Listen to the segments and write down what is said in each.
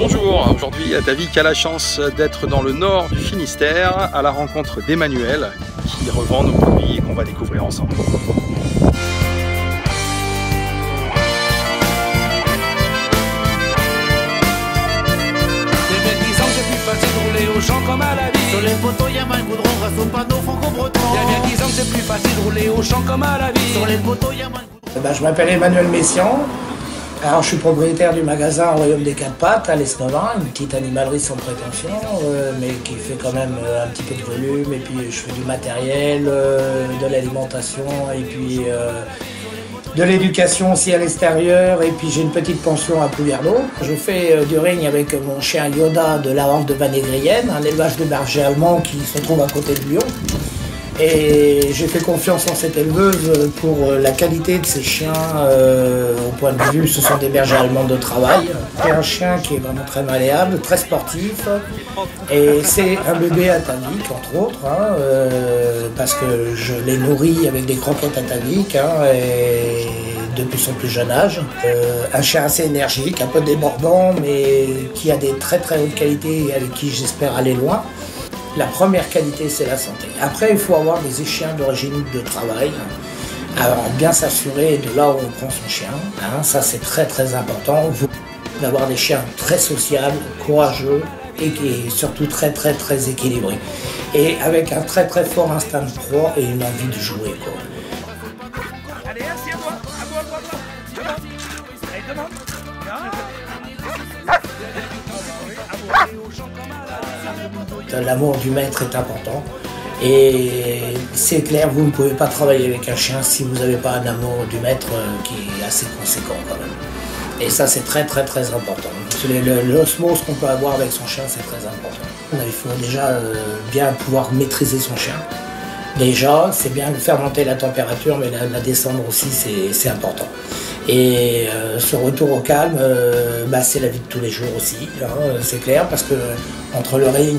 Bonjour, aujourd'hui Atavik a la chance d'être dans le nord du Finistère à la rencontre d'Emmanuel qui revend nos produits qu'on va découvrir ensemble. Comme à la vie. Sur les poteaux y'a moins de goudron grâce au panneau franco-breton. Y'a bien 10 ans que c'est plus facile de rouler au champ comme à la vie. Sur les poteaux y'a moins de goudron. Je m'appelle Emmanuel Messian. Alors je suis propriétaire du magasin Royaume des Quatre Pattes à l'Esnovin, une petite animalerie sans prétention, mais qui fait quand même un petit peu de volume. Et puis je fais du matériel, de l'alimentation et puis de l'éducation aussi à l'extérieur, et puis j'ai une petite pension à Plouverneau. Je fais du ring avec mon chien Yoda de la Horde de Vanégrienne, un élevage de bergers allemands qui se trouve à côté de Lyon. Et j'ai fait confiance en cette éleveuse pour la qualité de ces chiens. Au point de vue, ce sont des bergers allemands de travail. C'est un chien qui est vraiment très malléable, très sportif. Et c'est un bébé Atavik, entre autres, parce que je l'ai nourri avec des croquettes Atavik et depuis son plus jeune âge. Un chien assez énergique, un peu débordant, mais qui a des très très hautes qualités et avec qui j'espère aller loin. La première qualité, c'est la santé. Après, il faut avoir des chiens d'origine de travail. Alors, bien s'assurer de là où on prend son chien. Ça, c'est très très important. D'avoir des chiens très sociables, courageux et surtout très très très équilibrés. Et avec un très très fort instinct de proie et une envie de jouer, quoi. Allez, assieds-toi. À toi. Allez, demande. L'amour du maître est important et c'est clair, vous ne pouvez pas travailler avec un chien si vous n'avez pas un amour du maître qui est assez conséquent quand même. Et ça, c'est très très très important. L'osmose qu'on peut avoir avec son chien, c'est très important. Il faut déjà bien pouvoir maîtriser son chien. Déjà, c'est bien de faire monter la température, mais la descendre aussi, c'est important. Et ce retour au calme, c'est la vie de tous les jours aussi, c'est clair, parce que entre le ring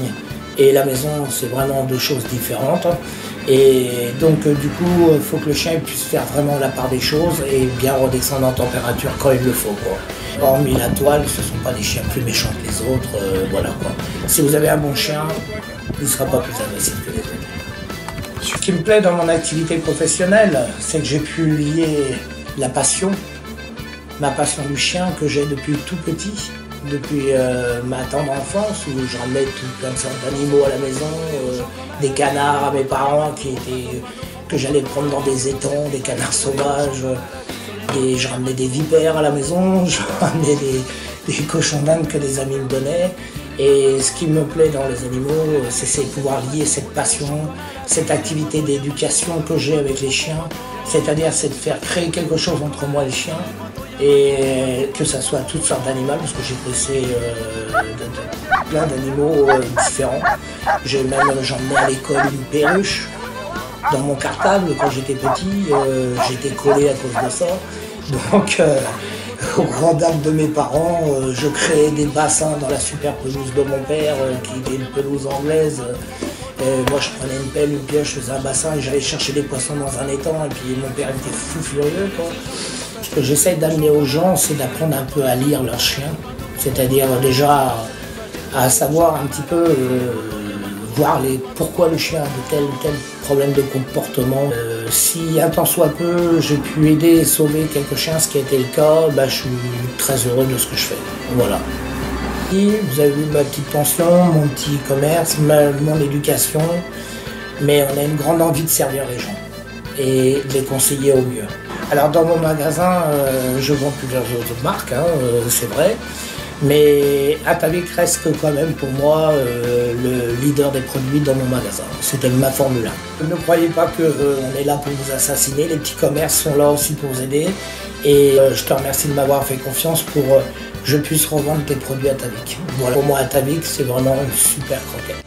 et la maison, c'est vraiment deux choses différentes. Et donc du coup, il faut que le chien puisse faire vraiment la part des choses et bien redescendre en température quand il le faut, quoi. Hormis la toile, ce ne sont pas des chiens plus méchants que les autres, voilà, quoi. Si vous avez un bon chien, il ne sera pas plus agressif que les autres. Ce qui me plaît dans mon activité professionnelle, c'est que j'ai pu lier ma passion du chien que j'ai depuis tout petit, depuis ma tendre enfance, où je ramenais tout plein de sortes d'animaux à la maison, des canards à mes parents que j'allais prendre dans des étangs, des canards sauvages, et je ramenais des vipères à la maison, je ramenais des cochons d'Inde que des amis me donnaient. Et ce qui me plaît dans les animaux, c'est de pouvoir lier cette passion, cette activité d'éducation que j'ai avec les chiens, c'est-à-dire c'est de faire créer quelque chose entre moi et les chiens, et que ça soit toutes sortes d'animaux, parce que j'ai dressé plein d'animaux différents. J'emmenais à l'école une perruche dans mon cartable quand j'étais petit, j'étais collé à cause de ça. Donc, aux grandes dames de mes parents, je créais des bassins dans la super pelouse de mon père, qui était une pelouse anglaise. Moi, je prenais une pelle, une pioche, je faisais un bassin et j'allais chercher des poissons dans un étang. Et puis mon père était fou furieux, quoi. Ce que j'essaye d'amener aux gens, c'est d'apprendre un peu à lire leur chien. C'est-à-dire déjà à savoir un petit peu voir pourquoi le chien a de tel ou tel problème de comportement. Si un temps soit peu, j'ai pu aider et sauver quelques chiens, ce qui a été le cas, je suis très heureux de ce que je fais. Voilà. Vous avez vu ma petite pension, mon petit commerce, mon éducation, mais on a une grande envie de servir les gens et de les conseiller au mieux. Alors dans mon magasin, je vends plusieurs autres marques, c'est vrai, mais Atavik reste quand même pour moi le leader des produits dans mon magasin. C'était ma Formule 1. Ne croyez pas qu'on est là pour vous assassiner, les petits commerces sont là aussi pour vous aider. Et je te remercie de m'avoir fait confiance pour que je puisse revendre tes produits Atavik. Voilà, pour moi Atavik c'est vraiment une super croquette.